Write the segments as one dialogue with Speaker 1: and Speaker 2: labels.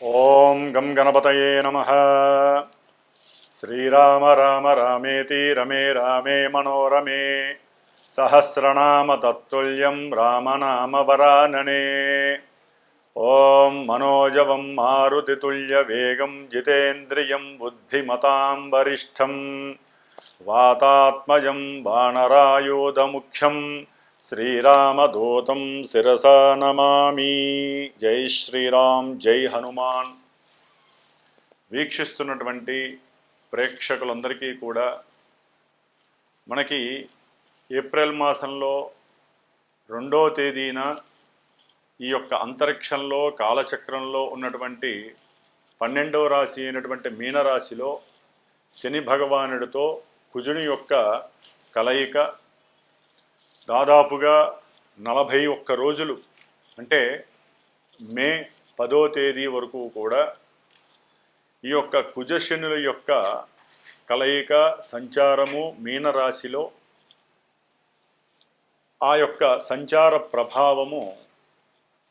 Speaker 1: ఓం గం గణపతయే నమః. శ్రీరామ రామ రామేతి రమే రామే మనోరమే సహస్రనామ తత్తుల్యం రామనామ వరాననే. ఓం మనోజవం మారుతితుల్య వేగం జితేంద్రియం బుద్ధిమతాం వరిష్టం వాతాత్మజం వానరాయూధముఖ్యం శ్రీరామదూతం శిరసా నమామి. జై శ్రీరామ్, జై హనుమాన్. వీక్షిస్తున్నటువంటి ప్రేక్షకులందరికీ కూడా మనకి ఏప్రిల్ మాసంలో 2వ తేదీన ఈ యొక్క అంతరిక్షంలో కాలచక్రంలో ఉన్నటువంటి 12వ రాశి అయినటువంటి మీనరాశిలో శని భగవానుడితో కుజుని యొక్క కలయిక దాదాపుగా 41 రోజులు, అంటే మే 10వ తేదీ వరకు కూడా ఈ యొక్క కుజశనుల యొక్క కలయిక సంచారము మీనరాశిలో ఆ యొక్క సంచార ప్రభావము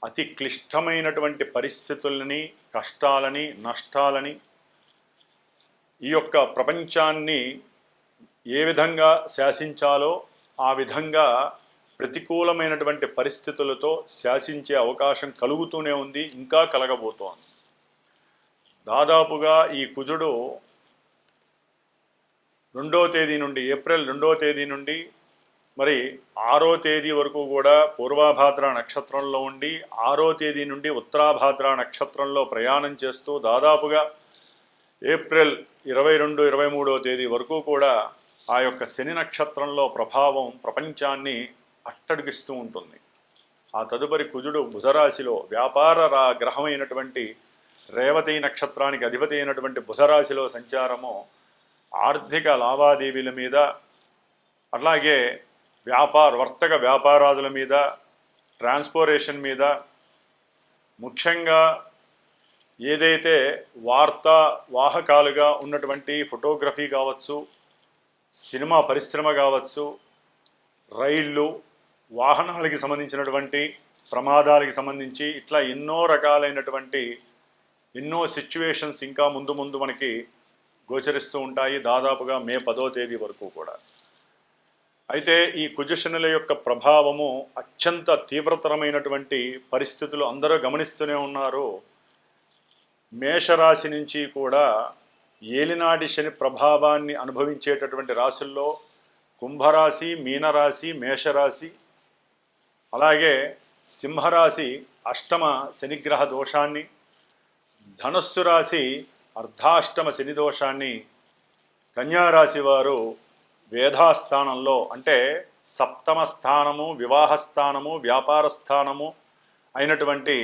Speaker 1: అతి క్లిష్టమైనటువంటి పరిస్థితులని, కష్టాలని, నష్టాలని, ఈ యొక్క ప్రపంచాన్ని ఏ విధంగా శాసించాలో ఆ విధంగా ప్రతికూలమైనటువంటి పరిస్థితులతో శాసించే అవకాశం కలుగుతూనే ఉంది, ఇంకా కలగబోతోంది. దాదాపుగా ఈ కుజుడు 2వ తేదీ నుండి, ఏప్రిల్ 2వ తేదీ నుండి మరి 6వ తేదీ వరకు కూడా పూర్వాభాద్ర నక్షత్రంలో ఉండి 6వ తేదీ నుండి ఉత్తరాభాద్ర నక్షత్రంలో ప్రయాణం చేస్తూ దాదాపుగా ఏప్రిల్ 22, 23వ తేదీ వరకు కూడా ఆ యొక్క శని నక్షత్రంలో ప్రభావం ప్రపంచాన్ని అట్టడిగిస్తూ ఉంటుంది. ఆ తదుపరి కుజుడు బుధరాశిలో వ్యాపార గ్రహమైనటువంటి రేవతి నక్షత్రానికి అధిపతి అయినటువంటి బుధరాశిలో సంచారము ఆర్థిక లావాదేవీల మీద, అట్లాగే వర్తక వ్యాపారాదుల మీద, ట్రాన్స్పోర్టేషన్ మీద, ముఖ్యంగా ఏదైతే వార్తా వాహకాలుగా ఉన్నటువంటి ఫోటోగ్రఫీ కావచ్చు, సినిమా పరిశ్రమ కావచ్చు, రైళ్ళు, వాహనాలకి సంబంధించినటువంటి ప్రమాదాలకి సంబంధించి ఇట్లా ఎన్నో రకాలైనటువంటి ఎన్నో సిచ్యువేషన్స్ ఇంకా ముందు ముందు మనకి గోచరిస్తూ ఉంటాయి, దాదాపుగా మే 10వ తేదీ వరకు కూడా. అయితే ఈ కుజశనుల యొక్క ప్రభావము అత్యంత తీవ్రతరమైనటువంటి పరిస్థితులు అందరూ గమనిస్తూనే ఉన్నారు. మేషరాశి నుంచి కూడా ఏలినాటి శని ప్రభావాన్ని అనుభవించేటటువంటి రాశుల్లో కుంభరాశి, మీనరాశి, మేషరాశి, అలాగే సింహరాశి అష్టమ శనిగ్రహ దోషాన్ని, ధనుస్సు రాశి అర్ధాష్టమ శని దోషాన్ని, కన్యారాశి వారు వేధాస్థానంలో అంటే సప్తమ స్థానము, వివాహ స్థానము, వ్యాపార స్థానము అయినటువంటి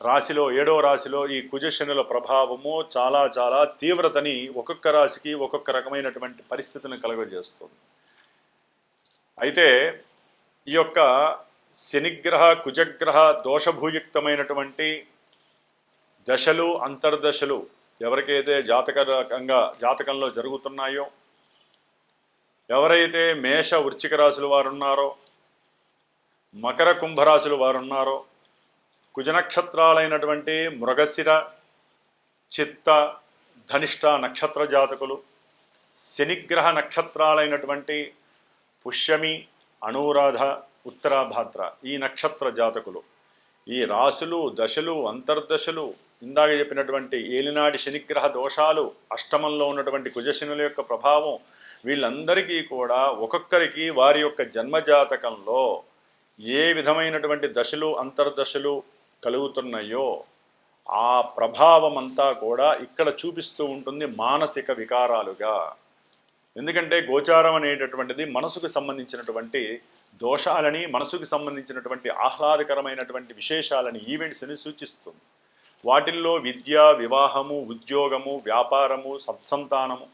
Speaker 1: రాశిలో 7వ రాశిలో ఈ కుజశనుల ప్రభావము చాలా చాలా తీవ్రతని ఒక్కొక్క రాశికి ఒక్కొక్క రకమైనటువంటి పరిస్థితిని కలుగజేస్తుంది. అయితే ఈ యొక్క శనిగ్రహ కుజగ్రహ దోషభూయుక్తమైనటువంటి దశలు, అంతర్దశలు ఎవరికైతే జాతకంలో జరుగుతున్నాయో, ఎవరైతే మేష వృశ్చిక రాశుల వారు ఉన్నారో, మకర కుంభరాశుల వారు ఉన్నారో, కుజనక్షత్రాలైనటువంటి మృగశిర, చిత్త, ధనిష్ట నక్షత్ర జాతకులు, శనిగ్రహ నక్షత్రాలైనటువంటి పుష్యమి, అనురాధ, ఉత్తరాభాద్ర ఈ నక్షత్ర జాతకులు, ఈ రాశులు, దశలు, అంతర్దశలు, ఇందాక చెప్పినటువంటి ఏలినాటి శనిగ్రహ దోషాలు, అష్టమంలో ఉన్నటువంటి కుజశనుల యొక్క ప్రభావం, వీళ్ళందరికీ కూడా ఒక్కొక్కరికి వారి యొక్క జన్మజాతకంలో ఏ విధమైనటువంటి దశలు, అంతర్దశలు కలుగుతున్నాయో ఆ ప్రభావం అంతా కూడా ఇక్కడ చూపిస్తూ ఉంటుంది మానసిక వికారాలుగా. ఎందుకంటే గోచారం అనేటటువంటిది మనసుకు సంబంధించినటువంటి దోషాలని, మనసుకు సంబంధించినటువంటి ఆహ్లాదకరమైనటువంటి విశేషాలని, ఈవెంట్స్ని సూచిస్తుంది. వాటిల్లో విద్య, వివాహము, ఉద్యోగము, వ్యాపారము, సత్సంతానము,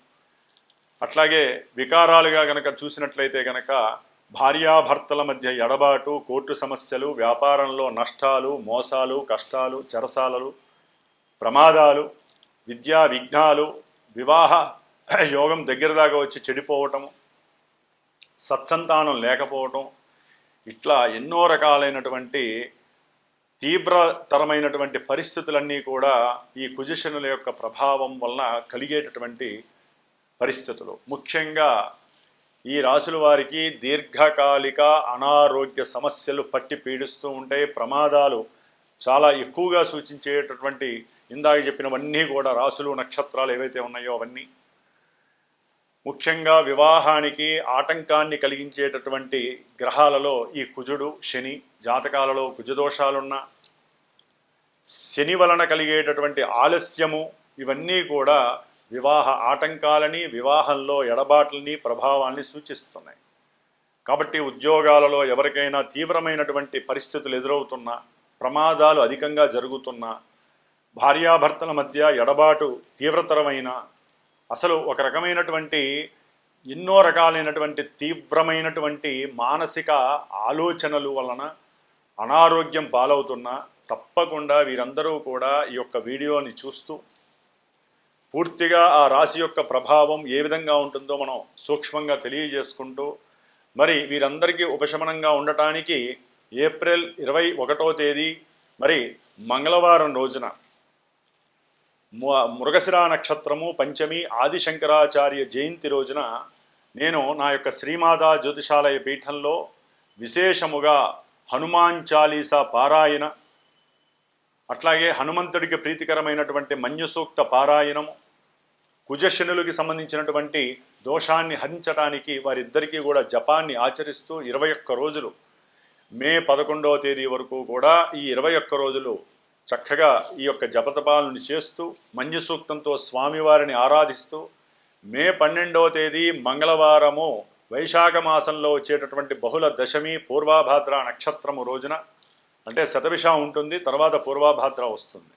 Speaker 1: అట్లాగే వికారాలుగా గనక చూసినట్లయితే గనక భార్యాభర్తల మధ్య ఎడబాటు, కోర్టు సమస్యలు, వ్యాపారంలో నష్టాలు, మోసాలు, కష్టాలు, చెరసాలలు, ప్రమాదాలు, విద్యా విఘ్నాలు, వివాహ యోగం దగ్గర దాకా వచ్చి చెడిపోవటము, సత్సంతానం లేకపోవటం, ఇట్లా ఎన్నో రకాలైనటువంటి తీవ్రతరమైనటువంటి పరిస్థితులన్నీ కూడా ఈ కుజశనుల యొక్క ప్రభావం వలన కలిగేటటువంటి పరిస్థితులు. ముఖ్యంగా ఈ రాశుల వారికి దీర్ఘకాలిక అనారోగ్య సమస్యలు పట్టి పీడిస్తూ ఉంటాయి. ప్రమాదాలు చాలా ఎక్కువగా సూచించేటటువంటి ఇందాక చెప్పినవన్నీ కూడా రాశులు నక్షత్రాలు ఏవైతే ఉన్నాయో అవన్నీ. ముఖ్యంగా వివాహానికి ఆటంకాన్ని కలిగించేటటువంటి గ్రహాలలో ఈ కుజుడు, శని, జాతకాలలో కుజదోషాలున్న, శని వలన కలిగేటటువంటి ఆలస్యము, ఇవన్నీ కూడా వివాహ ఆటంకాలని, వివాహంలో ఎడబాట్లని, ప్రభావాన్ని సూచిస్తున్నాయి. కాబట్టి ఉద్యోగాలలో ఎవరికైనా తీవ్రమైనటువంటి పరిస్థితులు ఎదురవుతున్నా, ప్రమాదాలు అధికంగా జరుగుతున్నా, భార్యాభర్తల మధ్య ఎడబాటు తీవ్రతరమైన, అసలు ఒక రకమైనటువంటి ఎన్నో రకాలైనటువంటి తీవ్రమైనటువంటి మానసిక ఆలోచనలు వలన అనారోగ్యం పాలవుతున్నా తప్పకుండా వీరందరూ కూడా ఈ యొక్క వీడియోని చూస్తూ పూర్తిగా ఆ రాశి యొక్క ప్రభావం ఏ విధంగా ఉంటుందో మనం సూక్ష్మంగా తెలియజేసుకుంటూ, మరి వీరందరికీ ఉపశమనంగా ఉండటానికి ఏప్రిల్ 21వ తేదీ మరి మంగళవారం రోజున మృగశిర నక్షత్రము, పంచమి, ఆదిశంకరాచార్య జయంతి రోజున నేను నా యొక్క శ్రీమాతా జ్యోతిషాలయ పీఠంలో విశేషముగా హనుమాన్ చాలీసా పారాయణ, అట్లాగే హనుమంతుడికి ప్రీతికరమైనటువంటి మన్యుసూక్త పారాయణము, కుజశనులకి సంబంధించినటువంటి దోషాన్ని హరించడానికి వారిద్దరికీ కూడా జపాన్ని ఆచరిస్తూ 21 రోజులు, మే 11వ తేదీ వరకు కూడా ఈ 21 రోజులు చక్కగా ఈ యొక్క జపతపాలను చేస్తూ మన్యుసూక్తంతో స్వామివారిని ఆరాధిస్తూ, మే 12వ తేదీ మంగళవారము వైశాఖ మాసంలో వచ్చేటటువంటి బహుళ దశమి పూర్వాభాద్ర నక్షత్రము రోజున, అంటే శతభిష ఉంటుంది, తర్వాత పూర్వాభాద్ర వస్తుంది.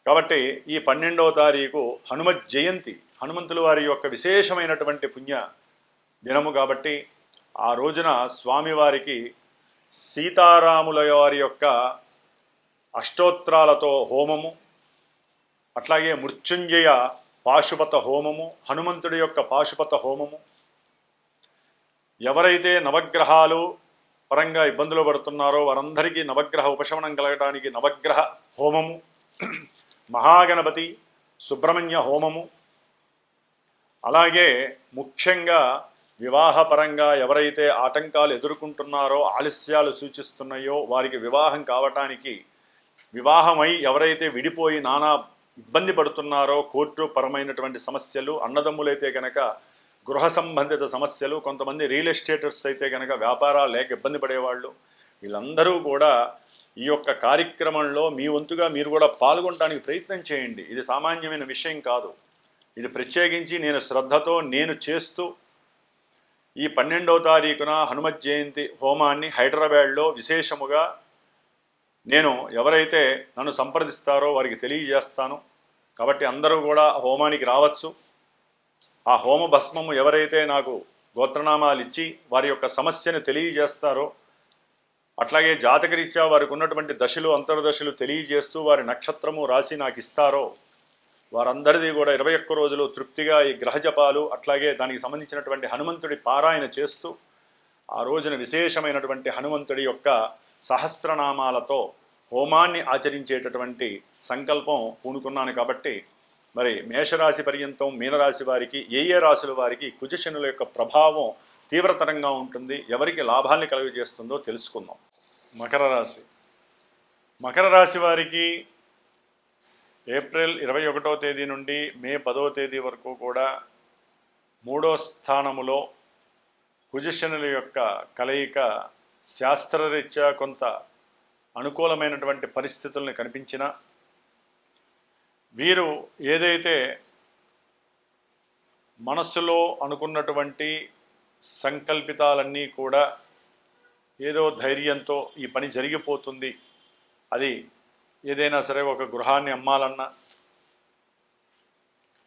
Speaker 1: కాబట్టి ఈ 12వ తారీఖు హనుమత్ జయంతి, హనుమంతుల వారి యొక్క విశేషమైనటువంటి పుణ్య దినము. కాబట్టి ఆ రోజున స్వామివారికి సీతారాముల వారి యొక్క అష్టోత్తరాలతో హోమము, అట్లాగే మృత్యుంజయ పాశుపత హోమము, హనుమంతుడి యొక్క పాశుపత హోమము, ఎవరైతే నవగ్రహాలు పరంగా ఇబ్బందులు పడుతున్నారో వారందరికీ నవగ్రహ ఉపశమనం కలగడానికి నవగ్రహ హోమము, మహాగణపతి సుబ్రహ్మణ్య హోమము, అలాగే ముఖ్యంగా వివాహపరంగా ఎవరైతే ఆటంకాలు ఎదుర్కొంటున్నారో, ఆలస్యాలు సూచిస్తున్నాయో వారికి వివాహం కావటానికి, వివాహమై ఎవరైతే విడిపోయి నానా ఇబ్బంది పడుతున్నారో, కోర్టు పరమైనటువంటి సమస్యలు, అన్నదమ్ములైతే కనుక గృహ సంబంధిత సమస్యలు, కొంతమంది రియల్ ఎస్టేటర్స్ అయితే కనుక వ్యాపారాలు లేక ఇబ్బంది పడేవాళ్ళు, వీళ్ళందరూ కూడా ఈ యొక్క కార్యక్రమంలో మీ వంతుగా మీరు కూడా పాల్గొనడానికి ప్రయత్నం చేయండి. ఇది సామాన్యమైన విషయం కాదు. ఇది ప్రత్యేకించి నేను శ్రద్ధతో నేను చేస్తూ ఈ 12వ తారీఖున హనుమత్ జయంతి హోమాన్ని హైదరాబాద్లో విశేషముగా నేను ఎవరైతే నన్ను సంప్రదిస్తారో వారికి తెలియజేస్తాను. కాబట్టి అందరూ కూడా హోమానికి రావచ్చు. ఆ హోమ భస్మము ఎవరైతే నాకు గోత్రనామాలు ఇచ్చి వారి యొక్క సమస్యను తెలియజేస్తారో, అట్లాగే జాతకరీత్యా వారికి ఉన్నటువంటి దశలు అంతర్దశలు తెలియజేస్తూ వారి నక్షత్రము రాసి నాకు ఇస్తారో వారందరిది కూడా 21 రోజులు తృప్తిగా ఈ గ్రహజపాలు, అట్లాగే దానికి సంబంధించినటువంటి హనుమంతుడి పారాయణ చేస్తూ ఆ రోజున విశేషమైనటువంటి హనుమంతుడి యొక్క సహస్రనామాలతో హోమాన్ని ఆచరించేటటువంటి సంకల్పం పూనుకున్నాను. కాబట్టి మరి మేషరాశి పర్యంతం మీనరాశి వారికి, ఏ రాశుల వారికి కుజశనుల యొక్క ప్రభావం తీవ్రతరంగా ఉంటుంది, ఎవరికి లాభాన్ని కలుగజేస్తుందో తెలుసుకుందాం. మకర రాశి. మకర రాశి వారికి ఏప్రిల్ 21వ తేదీ నుండి మే 10వ తేదీ వరకు కూడా 3వ స్థానములో కుజశనుల యొక్క కలయిక శాస్త్రరీత్యా కొంత అనుకూలమైనటువంటి పరిస్థితుల్ని కనిపించిన, వీరు ఏదైతే మనస్సులో అనుకున్నటువంటి సంకల్పితాలన్నీ కూడా ఏదో ధైర్యంతో ఈ పని జరిగిపోతుంది, అది ఏదైనా సరే ఒక గృహాన్ని అమ్మాలన్నా,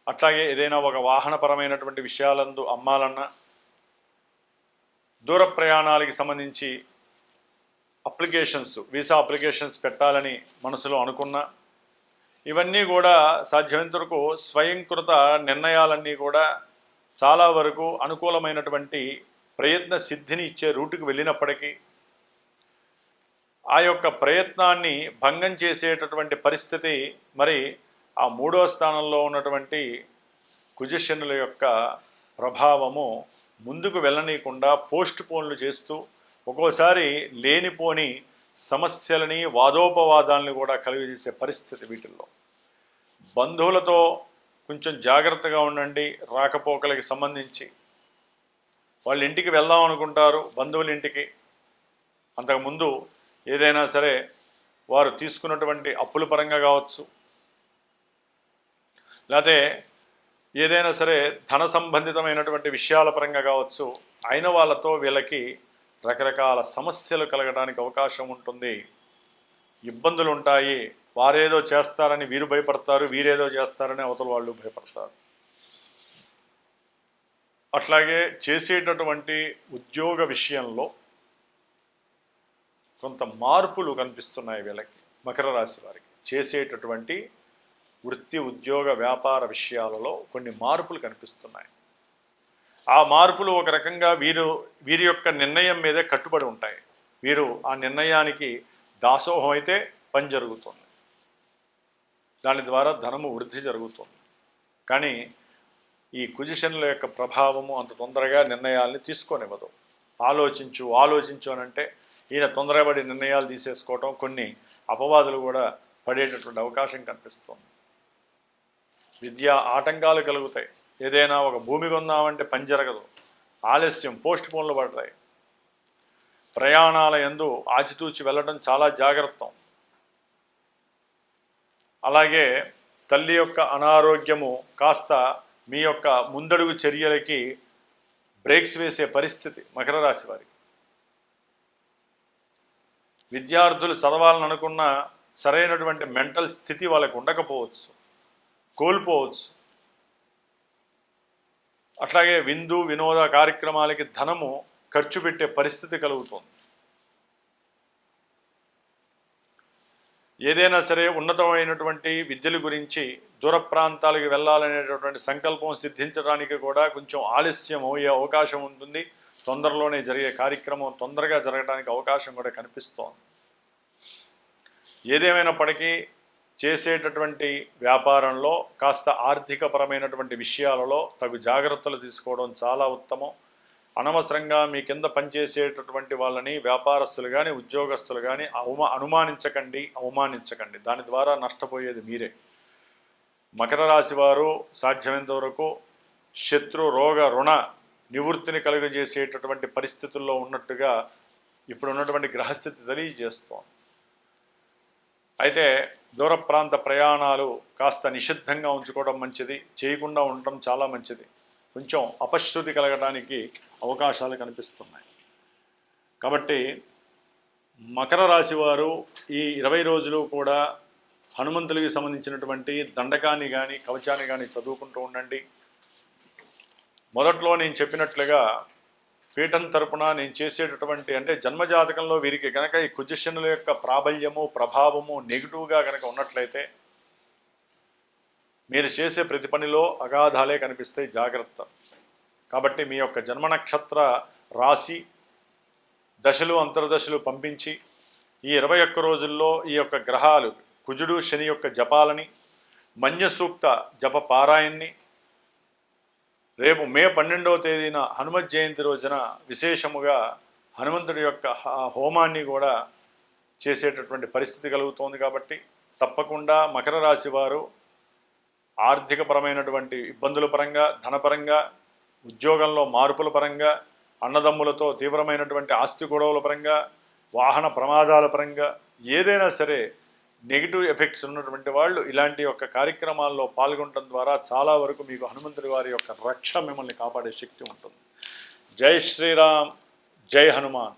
Speaker 1: అట్లాగే ఏదైనా ఒక వాహనపరమైనటువంటి విషయాలందు అమ్మాలన్నా, దూర ప్రయాణాలకి సంబంధించి అప్లికేషన్స్, వీసా అప్లికేషన్స్ పెట్టాలని మనసులో అనుకున్నా, ఇవన్నీ కూడా సాధ్యమైనంత వరకు స్వయంకృత నిర్ణయాలన్నీ కూడా చాలా వరకు అనుకూలమైనటువంటి ప్రయత్న సిద్ధిని ఇచ్చే రూటుకు వెళ్ళినప్పటికీ ఆ యొక్క ప్రయత్నాన్ని భంగం చేసేటటువంటి పరిస్థితి మరి ఆ 3వ స్థానంలో ఉన్నటువంటి కుజశనుల యొక్క ప్రభావము ముందుకు వెళ్ళనీయకుండా పోస్ట్ పోన్లు చేస్తూ ఒక్కోసారి లేనిపోని సమస్యలని వాదోపవాదాలని కూడా కలిగజేసే పరిస్థితి వీటిల్లో. బంధువులతో కొంచెం జాగ్రత్తగా ఉండండి. రాకపోకలకి సంబంధించి వాళ్ళ ఇంటికి వెళ్దాం అనుకుంటారు, బంధువుల ఇంటికి. అంతకుముందు ఏదైనా సరే వారు తీసుకున్నటువంటి అప్పుల పరంగా కావచ్చు, లేకపోతే ఏదైనా సరే ధన సంబంధితమైనటువంటి విషయాల పరంగా కావచ్చు, అయిన వాళ్ళతో వీళ్ళకి రకరకాల సమస్యలు కలగడానికి అవకాశం ఉంటుంది. ఇబ్బందులు ఉంటాయి. వారేదో చేస్తారని వీరు భయపడతారు, వీరేదో చేస్తారని అవతల వాళ్ళు భయపడతారు. అట్లాగే చేసేటటువంటి ఉద్యోగ విషయంలో కొంత మార్పులు కనిపిస్తున్నాయి వీళ్ళకి. మకర రాశి వారికి చేసేటటువంటి వృత్తి, ఉద్యోగ, వ్యాపార విషయాలలో కొన్ని మార్పులు కనిపిస్తున్నాయి. ఆ మార్పులు ఒక రకంగా వీరి యొక్క నిర్ణయం మీదే కట్టుబడి ఉంటాయి. వీరు ఆ నిర్ణయానికి దాసోహం అయితే పని జరుగుతుంది, దాని ద్వారా ధనము వృద్ధి జరుగుతుంది. కానీ ఈ కుజశనుల యొక్క ప్రభావము అంత తొందరగా నిర్ణయాల్ని తీసుకోనివ్వదు. ఆలోచించు అని అంటే ఈయన తొందరపడి నిర్ణయాలు తీసేసుకోవటం, కొన్ని అపవాదులు కూడా పడేటటువంటి అవకాశం కనిపిస్తుంది. విద్యా ఆటంకాలు కలుగుతాయి. ఏదైనా ఒక భూమి కొందామంటే పని జరగదు, ఆలస్యం, పోస్ట్ పోన్లు పడతాయి. ప్రయాణాల యందు ఆచితూచి వెళ్ళడం చాలా జాగ్రత్త. అలాగే తల్లి యొక్క అనారోగ్యము కాస్త మీ యొక్క ముందడుగు చర్యలకి బ్రేక్స్ వేసే పరిస్థితి మకర రాశి వారికి. విద్యార్థులు చదవాలని అనుకున్న సరైనటువంటి మెంటల్ స్థితి వాళ్ళకు ఉండకపోవచ్చు, కోల్పోవచ్చు. అట్లాగే విందు వినోద కార్యక్రమాలకి ధనము ఖర్చు పెట్టే పరిస్థితి కలుగుతుంది. ఏదైనా సరే ఉన్నతమైనటువంటి విద్యల గురించి దూర ప్రాంతాలకు వెళ్ళాలనేటటువంటి సంకల్పం సిద్ధించడానికి కూడా కొంచెం ఆలస్యం అయ్యే అవకాశం ఉంటుంది. తొందరలోనే జరిగే కార్యక్రమం తొందరగా జరగడానికి అవకాశం కూడా కనిపిస్తోంది. ఏదేమైనప్పటికీ చేసేటటువంటి వ్యాపారంలో కాస్త ఆర్థికపరమైనటువంటి విషయాలలో తగు జాగ్రత్తలు తీసుకోవడం చాలా ఉత్తమం. అనవసరంగా మీ కింద పనిచేసేటటువంటి వాళ్ళని, వ్యాపారస్తులు కానీ ఉద్యోగస్తులు కానీ అవమానించకండి. దాని ద్వారా నష్టపోయేది మీరే. మకర రాశి వారు సాధ్యమైనంత వరకు శత్రు, రోగ, రుణ నివృత్తిని కలుగజేసేటటువంటి పరిస్థితుల్లో ఉన్నట్టుగా ఇప్పుడు ఉన్నటువంటి గ్రహస్థితి తెలియజేస్తోంది. అయితే దూర ప్రాంత ప్రయాణాలు కాస్త నిషిద్ధంగా ఉంచుకోవడం మంచిది, చేయకుండా ఉండటం చాలా మంచిది. కొంచెం అపశృతి కలగడానికి అవకాశాలు కనిపిస్తున్నాయి. కాబట్టి మకర రాశి వారు ఈ 20 రోజులు కూడా హనుమంతుడికి సంబంధించినటువంటి దండకాన్ని కానీ కవచాన్ని కానీ చదువుకుంటూ ఉండండి. మొదట్లో నేను చెప్పినట్లుగా పీఠం తరపున నేను చేసేటటువంటి అంటే జన్మజాతకంలో వీరికి కనుక ఈ కుజశనుల యొక్క ప్రాబల్యము, ప్రభావము నెగిటివ్గా కనుక ఉన్నట్లయితే మీరు చేసే ప్రతి పనిలో అగాధాలే కనిపిస్తాయి. జాగ్రత్త. కాబట్టి మీ యొక్క జన్మ నక్షత్ర రాశి దశలు, అంతర్దశలు పంపించి ఈ 21 రోజుల్లో ఈ యొక్క గ్రహాలు కుజుడు, శని యొక్క జపాలని, మన్యసూక్త జప పారాయణని, రేపు మే 12వ తేదీన హనుమత్ జయంతి రోజున విశేషముగా హనుమంతుడి యొక్క హోమాన్ని కూడా చేసేటటువంటి పరిస్థితి కలుగుతోంది. కాబట్టి తప్పకుండా మకర రాశి వారు ఆర్థికపరమైనటువంటి ఇబ్బందుల పరంగా, ధనపరంగా, ఉద్యోగంలో మార్పుల పరంగా, అన్నదమ్ములతో తీవ్రమైనటువంటి ఆస్తి గొడవల పరంగా, వాహన ప్రమాదాల పరంగా ఏదైనా సరే నెగిటివ్ ఎఫెక్ట్స్ ఉన్నటువంటి వాళ్ళు ఇలాంటి యొక్క కార్యక్రమాల్లో పాల్గొనడం ద్వారా చాలా వరకు మీకు హనుమంతుడి వారి యొక్క రక్ష మిమ్మల్ని కాపాడే శక్తి ఉంటుంది. జై శ్రీరామ్, జై హనుమాన్.